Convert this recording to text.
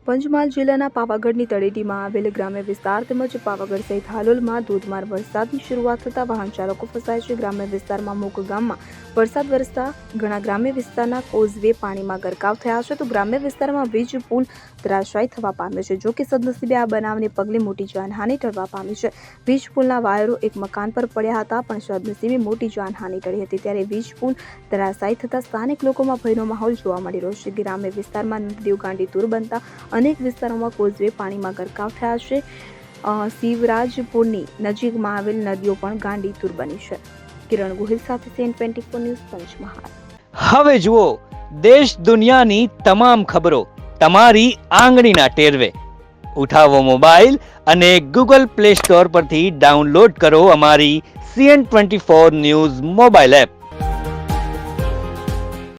પંચમહાલ જિલ્લાના પાવાગઢની તળેટીમાં આવેલ ગ્રામ્ય વિસ્તાર તેમજ પાવાગઢ સહિત હાલોલમાં ધોધમાર વરસાદની શરૂઆત થતાં વાહન ચાલકો ફસાય છે. ગ્રામ્ય વિસ્તારમાં મોક ગામમાં વરસાદ વરસતા ઘણા ગ્રામ્ય વિસ્તારના કોઝવે પાણીમાં ગરકાવ થયા છે, તો ગ્રામ્ય વિસ્તારમાં વીજ પુલ ધરાશાયી થવા પામ્યો છે. જો કે સદનસીબે આ બનાવને પગલે મોટી જાનહાનિ ટળવા પામી છે. વીજ પુલના વાયરો એક મકાન પર પડ્યા હતા, પણ સદનસીબે મોટી જાનહાનિ ટળી હતી. ત્યારે વીજ પુલ ધરાશાયી થતા સ્થાનિક લોકોમાં ભયનો માહોલ જોવા મળી રહ્યો છે. ગ્રામ્ય વિસ્તારમાં નદીઓ ગાંડીતુર બનતા અનેક વિસ્તારોમાં કોઝવે પાણીમાં ગરકાવ થયા છે. શિવરાજપુરની નજીકમાં આવેલ નદીઓ પણ ગાંડીતુર બની છે. કિરણ ગોહિલ સાથે CN24 ન્યૂઝ, પંચમહાલ. હવે જુઓ દેશ દુનિયાની તમામ ખબરો તમારી આંગળીના ટેરવે. ઉઠાવો મોબાઈલ અને Google Play Store પરથી ડાઉનલોડ કરો અમારી CN24 ન્યૂઝ મોબાઈલ એપ.